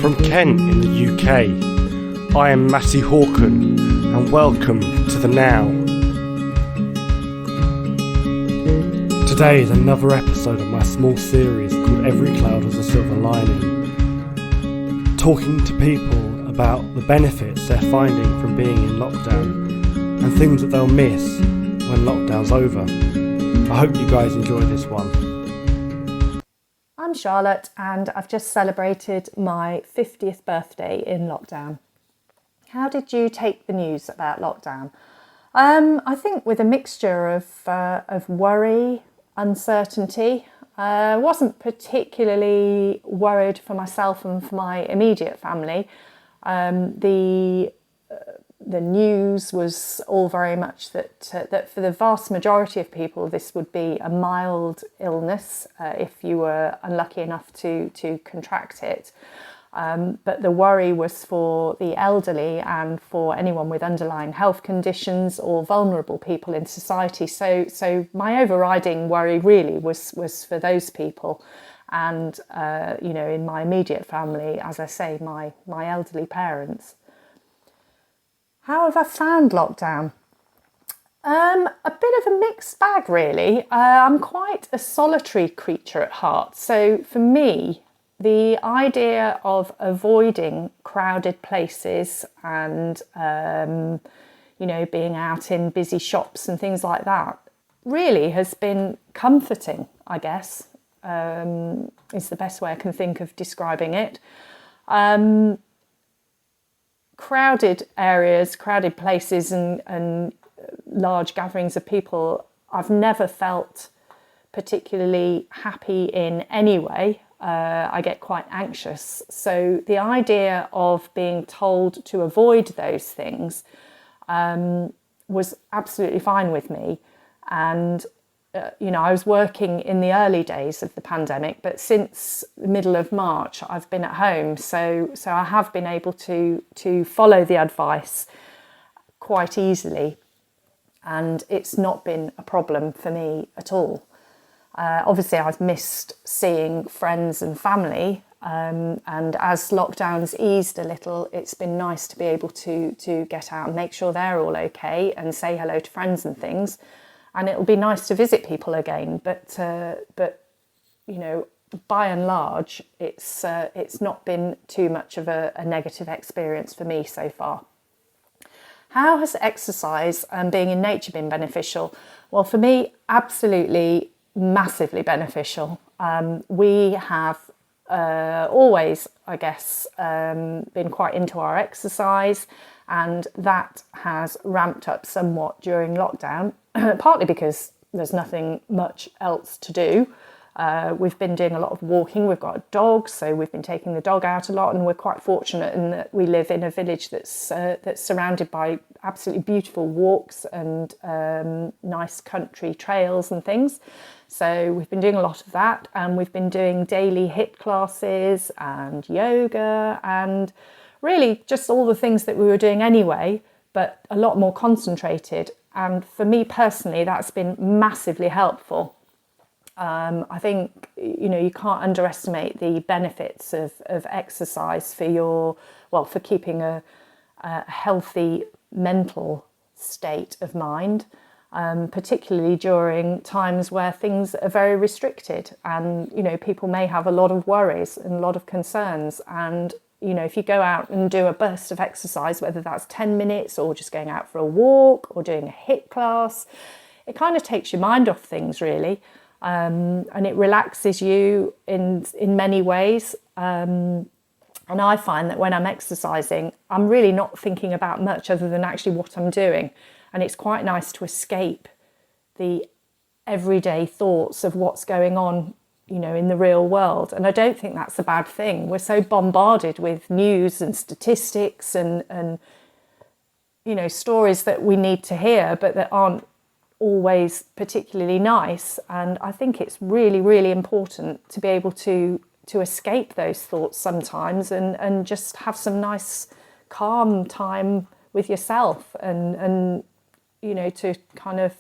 From Kent in the UK, I am Matty Horkan, and welcome to The Now. Today is another episode of my small series called Every Cloud Has a Silver Lining, talking to people about the benefits they're finding from being in lockdown and things that they'll miss when lockdown's over. I hope you guys enjoy this one. I'm Charlotte and I've just celebrated my 50th birthday in lockdown. How did you take the news about lockdown? I think with a mixture of worry, uncertainty. I wasn't particularly worried for myself and for my immediate family. The news was all very much that for the vast majority of people this would be a mild illness if you were unlucky enough to contract it. But the worry was for the elderly and for anyone with underlying health conditions or vulnerable people in society. So my overriding worry really was for those people. And, in my immediate family, as I say, my elderly parents. How have I found lockdown? A bit of a mixed bag, really. I'm quite a solitary creature at heart. So for me, the idea of avoiding crowded places and, being out in busy shops and things like that really has been comforting, I guess, is the best way I can think of describing it. Crowded areas, crowded places and large gatherings of people, I've never felt particularly happy in any way. I get quite anxious. So the idea of being told to avoid those things was absolutely fine with me. And I was working in the early days of the pandemic, but since the middle of March, I've been at home. So I have been able to follow the advice quite easily. And it's not been a problem for me at all. Obviously, I've missed seeing friends and family. And as lockdowns eased a little, it's been nice to be able to get out and make sure they're all okay and say hello to friends and things. And it'll be nice to visit people again, but by and large, it's not been too much of a negative experience for me so far. How has exercise and being in nature been beneficial? Well, for me, absolutely, massively beneficial. We have always, I guess, been quite into our exercise, and that has ramped up somewhat during lockdown. Partly because there's nothing much else to do. We've been doing a lot of walking. We've got a dog, so we've been taking the dog out a lot, and we're quite fortunate in that we live in a village that's surrounded by absolutely beautiful walks and nice country trails and things. So we've been doing a lot of that, and we've been doing daily HIIT classes and yoga and really just all the things that we were doing anyway, but a lot more concentrated. And for me personally, that's been massively helpful. I think, you can't underestimate the benefits of exercise for keeping a healthy mental state of mind, particularly during times where things are very restricted and, people may have a lot of worries and a lot of concerns. And if you go out and do a burst of exercise, whether that's 10 minutes or just going out for a walk or doing a HIIT class, it kind of takes your mind off things, really. And it relaxes you in many ways. And I find that when I'm exercising, I'm really not thinking about much other than actually what I'm doing. And it's quite nice to escape the everyday thoughts of what's going on in the real world. And I don't think that's a bad thing. We're so bombarded with news and statistics and stories that we need to hear, but that aren't always particularly nice. And I think it's really, really important to be able to escape those thoughts sometimes and just have some nice calm time with yourself and to kind of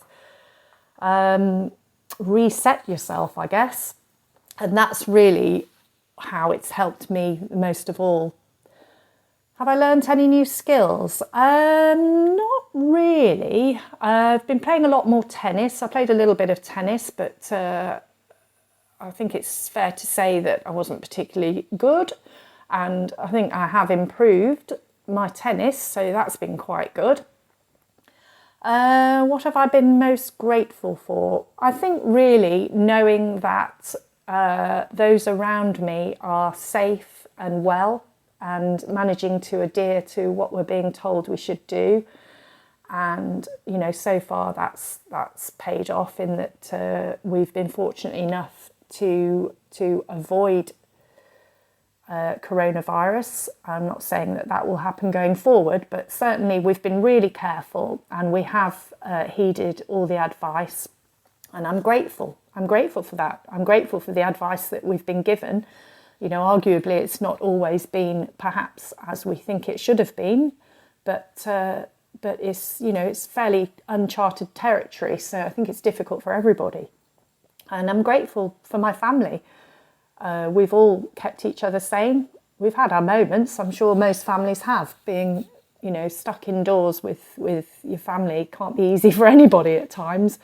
reset yourself, I guess. And that's really how it's helped me most of all. Have I learnt any new skills? Not really. I've been playing a lot more tennis. I played a little bit of tennis, but I think it's fair to say that I wasn't particularly good. And I think I have improved my tennis, so that's been quite good. What have I been most grateful for? I think really knowing that those around me are safe and well, and managing to adhere to what we're being told we should do. And, you know, so far that's paid off in that we've been fortunate enough to avoid coronavirus. I'm not saying that will happen going forward, but certainly we've been really careful, and we have heeded all the advice, and I'm grateful. I'm grateful for that. I'm grateful for the advice that we've been given. You know, arguably it's not always been perhaps as we think it should have been, but it's, you know, it's fairly uncharted territory, so I think it's difficult for everybody. And I'm grateful for my family. We've all kept each other sane. We've had our moments, I'm sure most families have. Being, you know, stuck indoors with your family can't be easy for anybody at times.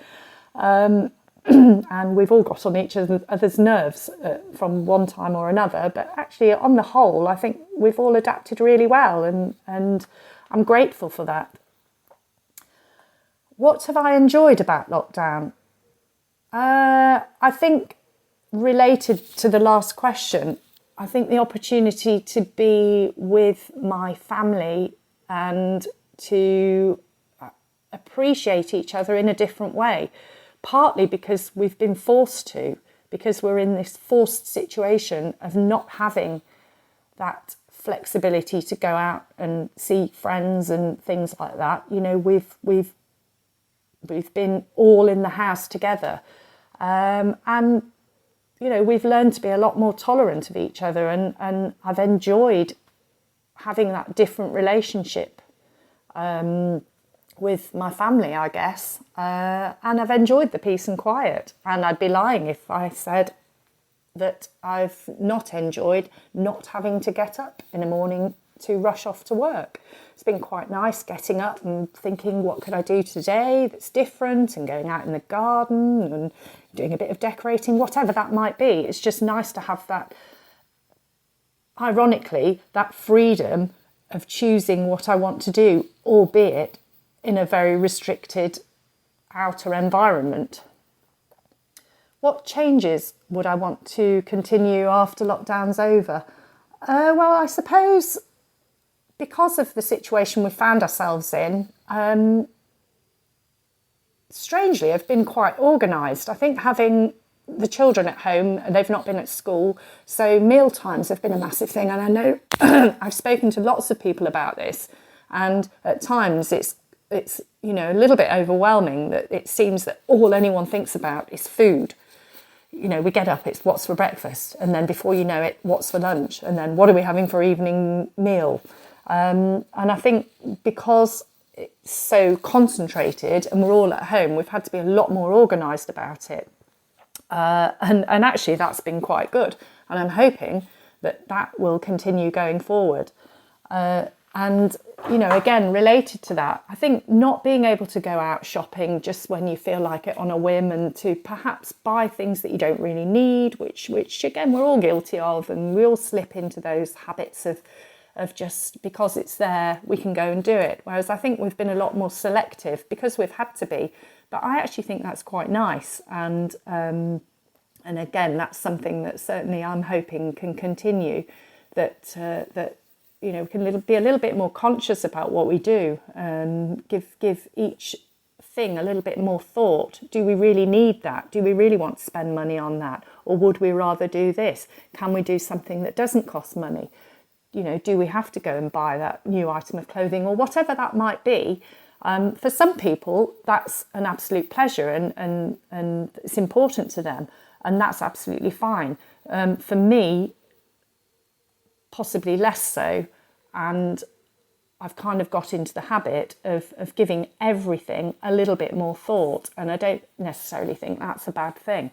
And we've all got on each other's nerves from one time or another. But actually, on the whole, I think we've all adapted really well, and I'm grateful for that. What have I enjoyed about lockdown? I think, related to the last question, I think the opportunity to be with my family and to appreciate each other in a different way. Partly because we've been forced to, because we're in this forced situation of not having that flexibility to go out and see friends and things like that. You know, we've been all in the house together, and you know, we've learned to be a lot more tolerant of each other, and I've enjoyed having that different relationship with my family, I guess, and I've enjoyed the peace and quiet, and I'd be lying if I said that I've not enjoyed not having to get up in the morning to rush off to work. It's been quite nice getting up and thinking, what could I do today that's different, and going out in the garden and doing a bit of decorating, whatever that might be. It's just nice to have that, ironically, that freedom of choosing what I want to do, albeit in a very restricted outer environment. What changes would I want to continue after lockdown's over? Well, I suppose because of the situation we found ourselves in, strangely, I've been quite organised. I think having the children at home, they've not been at school, so meal times have been a massive thing. And I know I've spoken to lots of people about this, and at times it's you know, a little bit overwhelming that it seems that all anyone thinks about is food. You know, we get up, it's what's for breakfast, and then before you know it, what's for lunch, and then what are we having for evening meal? And I think because it's so concentrated and we're all at home, we've had to be a lot more organised about it. And actually that's been quite good. And I'm hoping that will continue going forward. And, you know, again, related to that, I think not being able to go out shopping just when you feel like it on a whim, and to perhaps buy things that you don't really need, which again, we're all guilty of, and we all slip into those habits of just because it's there, we can go and do it. Whereas I think we've been a lot more selective because we've had to be. But I actually think that's quite nice. And again, that's something that certainly I'm hoping can continue, that you know, we can be a little bit more conscious about what we do, and give each thing a little bit more thought. Do we really need that? Do we really want to spend money on that? Or would we rather do this? Can we do something that doesn't cost money? You know, do we have to go and buy that new item of clothing, or whatever that might be? For some people, that's an absolute pleasure, and it's important to them, and that's absolutely fine. For me, possibly less so, and I've kind of got into the habit of giving everything a little bit more thought, and I don't necessarily think that's a bad thing.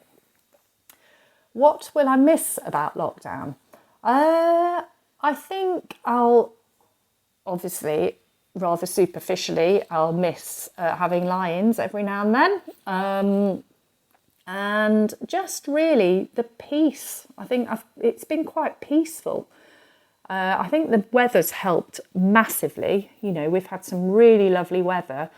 What will I miss about lockdown? I think I'll, obviously, rather superficially, I'll miss having lie-ins every now and then. And just really the peace. I think it's been quite peaceful. I think the weather's helped massively. You know, we've had some really lovely weather.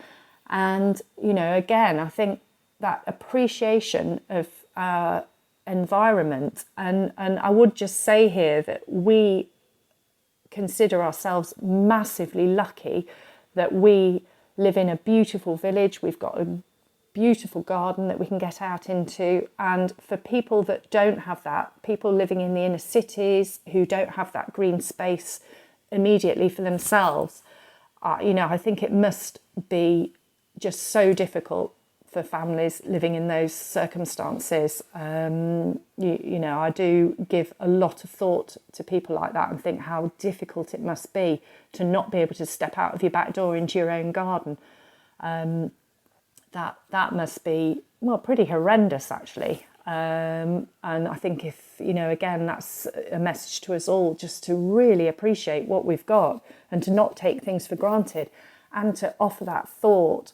And, you know, again, I think that appreciation of our environment. And I would just say here that we consider ourselves massively lucky that we live in a beautiful village. We've got a beautiful garden that we can get out into, and for people that don't have that, people living in the inner cities who don't have that green space immediately for themselves, you know, I think it must be just so difficult for families living in those circumstances. You know, I do give a lot of thought to people like that and think how difficult it must be to not be able to step out of your back door into your own garden. That must be, well, pretty horrendous actually. And I think if, you know, again, that's a message to us all, just to really appreciate what we've got and to not take things for granted, and to offer that thought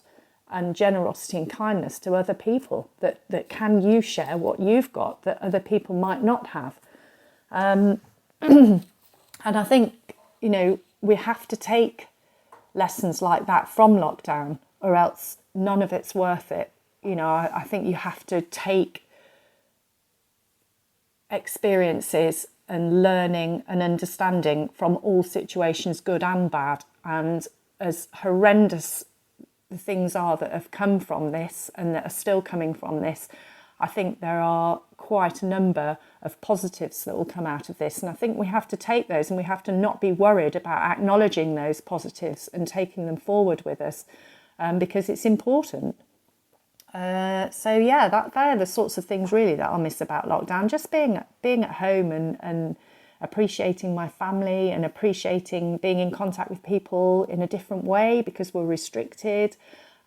and generosity and kindness to other people, that can you share what you've got that other people might not have. And I think, you know, we have to take lessons like that from lockdown, or else none of it's worth it. You know, I think you have to take experiences and learning and understanding from all situations, good and bad. And as horrendous the things are that have come from this and that are still coming from this, I think there are quite a number of positives that will come out of this. And I think we have to take those, and we have to not be worried about acknowledging those positives and taking them forward with us, because it's important. So yeah, they're the sorts of things really that I'll miss about lockdown. Just being at home and appreciating my family, and appreciating being in contact with people in a different way because we're restricted.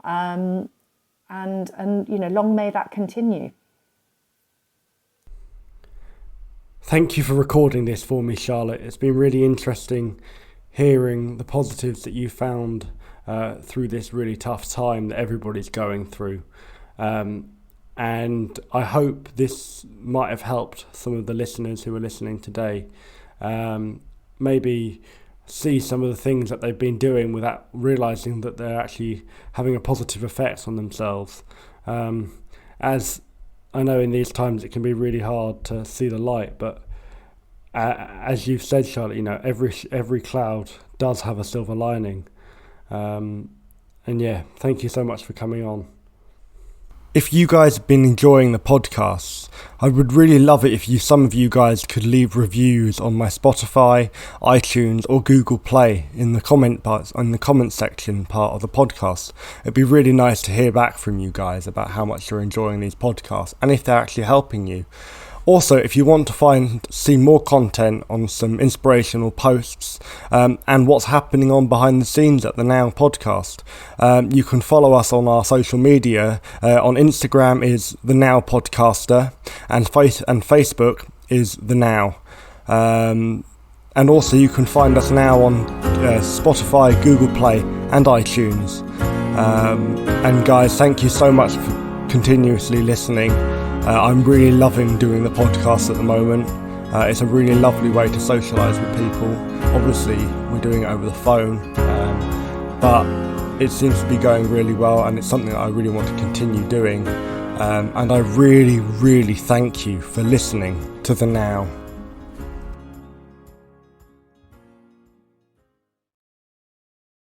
And you know, long may that continue. Thank you for recording this for me, Charlotte. It's been really interesting hearing the positives that you found through this really tough time that everybody's going through. And I hope this might have helped some of the listeners who are listening today maybe see some of the things that they've been doing without realising that they're actually having a positive effect on themselves. As I know in these times it can be really hard to see the light, but as you've said, Charlotte, you know, every cloud does have a silver lining. And yeah, thank you so much for coming on. If you guys have been enjoying the podcasts, I would really love it if some of you guys could leave reviews on my Spotify, iTunes or Google Play in the comment section part of the podcast. It'd be really nice to hear back from you guys about how much you're enjoying these podcasts and if they're actually helping you. Also, if you want to see more content on some inspirational posts and what's happening on behind the scenes at the Now podcast, you can follow us on our social media. On Instagram is the Now Podcaster, and Facebook is the Now. And also you can find us now on Spotify, Google Play and iTunes. And guys, thank you so much for continuously listening. I'm really loving doing the podcast at the moment. It's a really lovely way to socialise with people. Obviously, we're doing it over the phone, but it seems to be going really well, and it's something that I really want to continue doing. And I really, really thank you for listening to The Now.